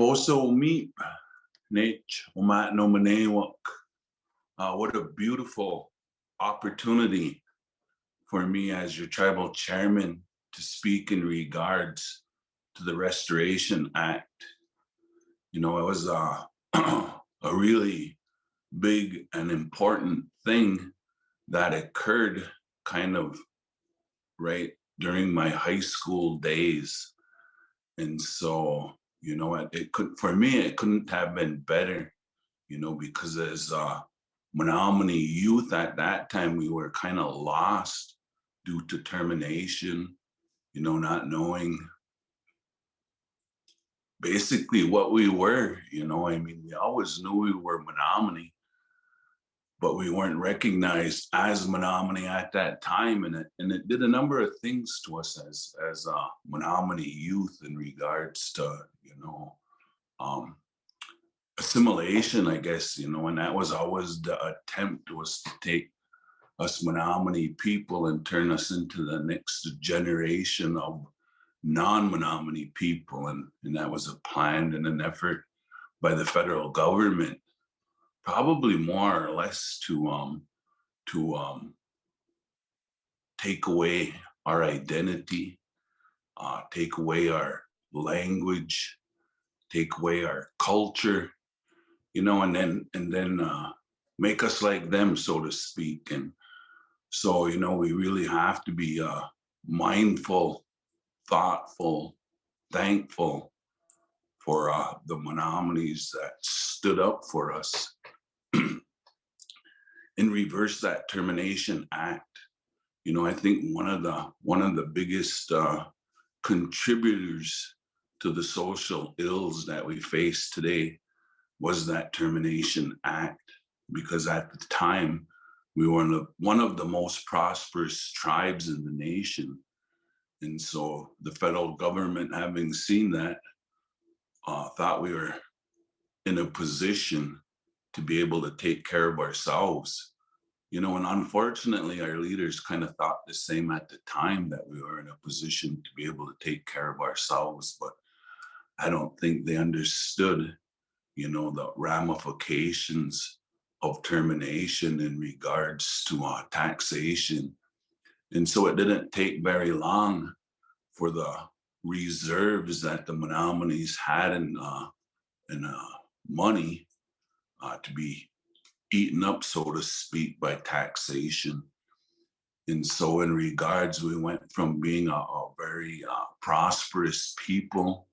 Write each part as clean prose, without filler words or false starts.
Foso meet Nate Menominee. What a beautiful opportunity for me as your tribal chairman to speak in regards to the Restoration Act. You know, it was a really big and important thing that occurred kind of right during my high school days. And so, it could, for me, it couldn't have been better, because as Menominee youth at that time, we were kind of lost due to termination, not knowing basically what we were. We always knew we were Menominee, but we weren't recognized as Menominee at that time. And it did a number of things to us as Menominee youth in regards to, um, assimilation, I guess, and that was always the attempt, was to take us Menominee people and turn us into the next generation of non-Menominee people. And that was a plan and an effort by the federal government, probably more or less to take away our identity, take away our language, take away our culture, and then make us like them, so to speak. And so, we really have to be mindful, thoughtful, thankful for the Menominees that stood up for us and reverse that Termination Act. I think one of the biggest contributors to the social ills that we face today was that Termination Act, because at the time we were one of the most prosperous tribes in the nation. And so the federal government, having seen that, thought we were in a position to be able to take care of ourselves. And unfortunately, our leaders kind of thought the same at the time, that we were in a position to be able to take care of ourselves. But I don't think they understood, the ramifications of termination in regards to taxation. And so it didn't take very long for the reserves that the Menominees had in money to be eaten up, so to speak, by taxation. And so in regards, we went from being a very prosperous people,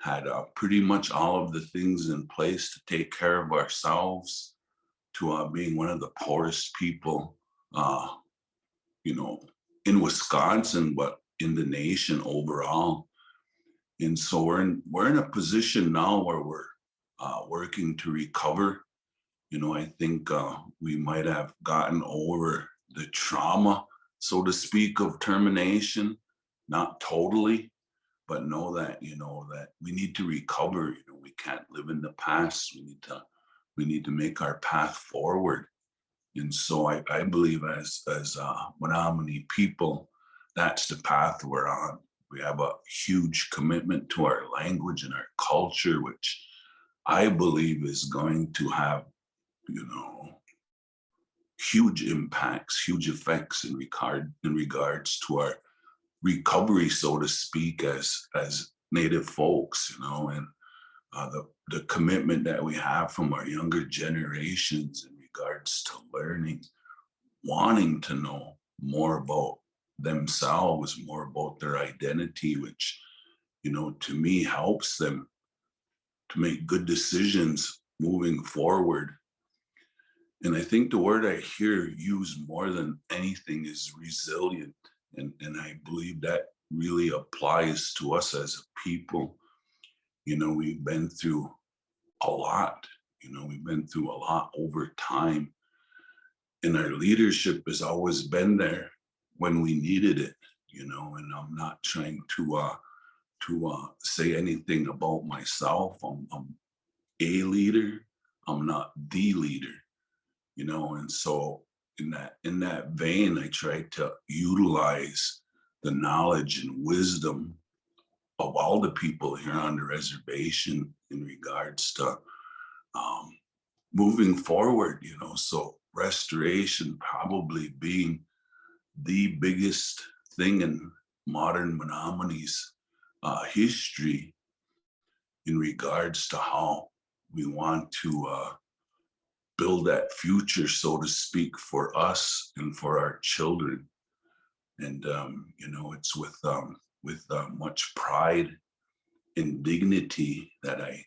had pretty much all of the things in place to take care of ourselves, to being one of the poorest people, in Wisconsin, but in the nation overall. And so we're in a position now where we're working to recover. I think we might have gotten over the trauma, so to speak, of termination, not totally, but know that, that we need to recover. We can't live in the past. We need to make our path forward. And so I believe as Menominee people, that's the path we're on. We have a huge commitment to our language and our culture, which I believe is going to have, huge impacts, huge effects in regards to our recovery, so to speak, as Native folks, and the commitment that we have from our younger generations in regards to learning, wanting to know more about themselves, more about their identity, which, to me helps them to make good decisions moving forward. And I think the word I hear used more than anything is resilient. And I believe that really applies to us as a people. We've been through a lot, we've been through a lot over time. And our leadership has always been there when we needed it, and I'm not trying to say anything about myself. I'm a leader. I'm not the leader. And so in that vein, I try to utilize the knowledge and wisdom of all the people here on the reservation in regards to um, moving forward, so restoration probably being the biggest thing in modern Menominee's history in regards to how we want to build that future, so to speak, for us and for our children. And it's with much pride and dignity that I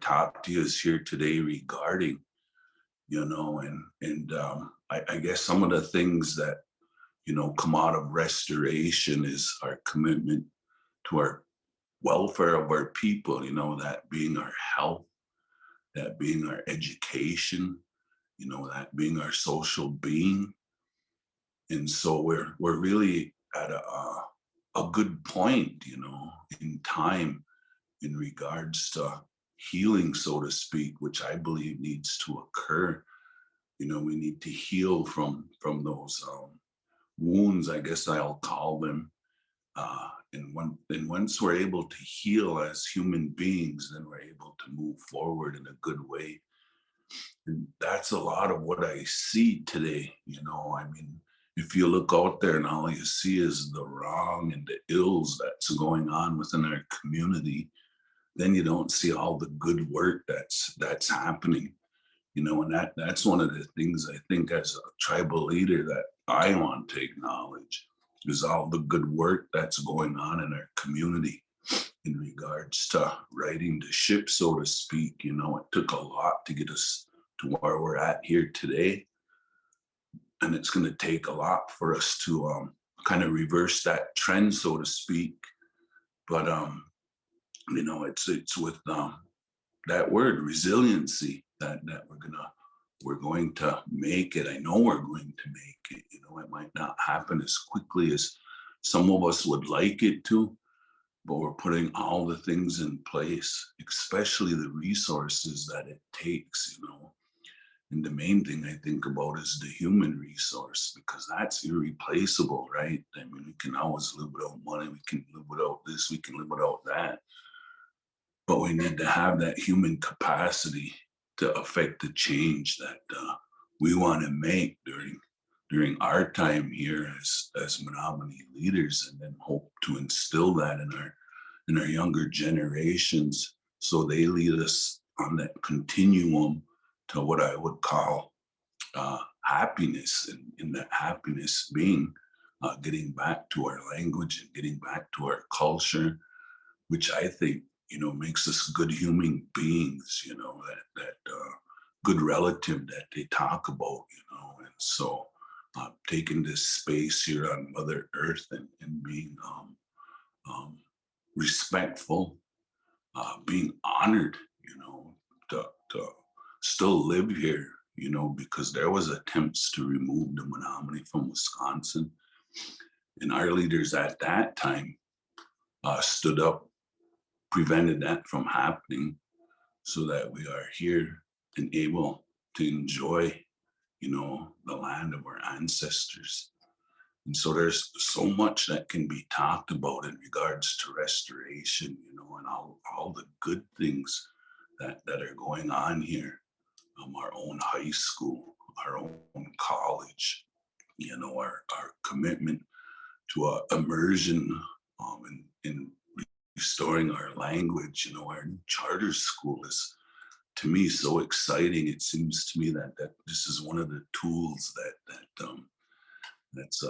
talk to you here today regarding, I guess some of the things that come out of restoration is our commitment to our welfare of our people, that being our health, that being our education, that being our social being. And so we're really at a good point, in time in regards to healing, so to speak, which I believe needs to occur. We need to heal from those wounds, I guess I'll call them. And once we're able to heal as human beings, then we're able to move forward in a good way. And that's a lot of what I see today. I mean, if you look out there and all you see is the wrong and the ills that's going on within our community, then you don't see all the good work that's happening. And that's one of the things I think as a tribal leader that I want to acknowledge is all the good work that's going on in our community in regards to righting the ship, so to speak. It took a lot to get us to where we're at here today. And it's going to take a lot for us to kind of reverse that trend, so to speak. But it's with that word resiliency that we're going to make it. I know we're going to make it. It might not happen as quickly as some of us would like it to, but we're putting all the things in place, especially the resources that it takes. And the main thing I think about is the human resource, because that's irreplaceable, right? I mean, we can always live without money, we can live without this, we can live without that. But we need to have that human capacity to affect the change that we want to make during our time here as Menominee leaders, and then hope to instill that in our younger generations, so they lead us on that continuum to what I would call happiness, and in that happiness being getting back to our language and getting back to our culture, which I think makes us good human beings. That good relative that they talk about. And so taking this space here on Mother Earth and being um, respectful, being honored, to still live here, because there was attempts to remove the Menominee from Wisconsin, and our leaders at that time stood up, prevented that from happening, so that we are here and able to enjoy, the land of our ancestors. And so there's so much that can be talked about in regards to restoration, and all the good things that are going on here. Our own high school, our own college, our commitment to immersion in restoring our language. Our new charter school is, to me, so exciting. It seems to me that this is one of the tools that's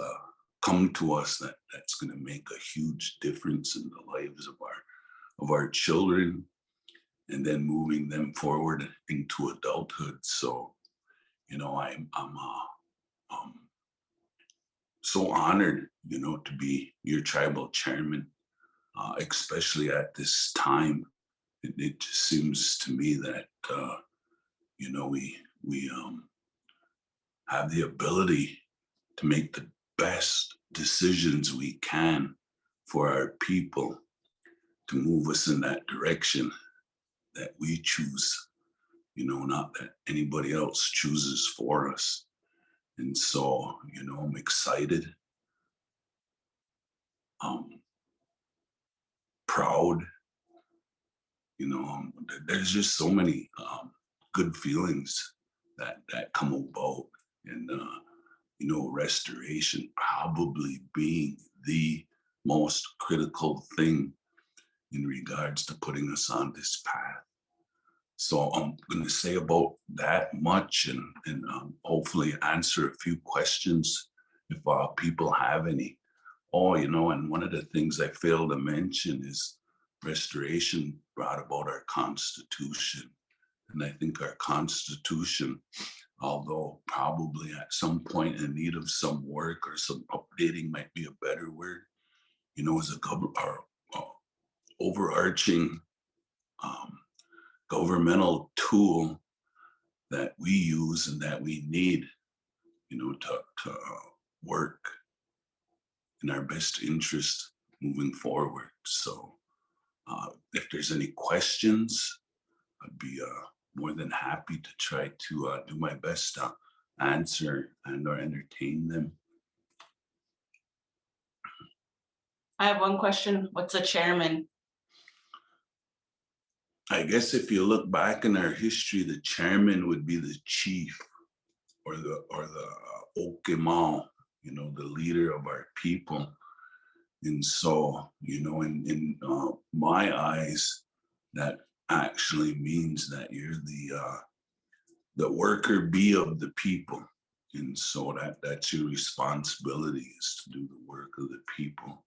come to us that's going to make a huge difference in the lives of our children, and then moving them forward into adulthood. So, I'm so honored, to be your tribal chairman, especially at this time. It just seems to me that we have the ability to make the best decisions we can for our people, to move us in that direction that we choose, not that anybody else chooses for us. And so, I'm excited, um, proud. There's just so many good feelings that come about, and restoration probably being the most critical thing in regards to putting us on this path. So I'm going to say about that much, and hopefully answer a few questions if people have any. Oh, and one of the things I failed to mention is restoration brought about our Constitution. And I think our Constitution, although probably at some point in need of some work or some updating might be a better word, is our overarching um, governmental tool that we use and that we need, to work in our best interest moving forward. So if there's any questions, I'd be more than happy to try to do my best to answer and or entertain them. I have one question. What's a chairman? I guess if you look back in our history, the chairman would be the chief or the Okemau, the leader of our people. And so, in my eyes, that actually means that you're the worker bee of the people. And so that's your responsibility, is to do the work of the people.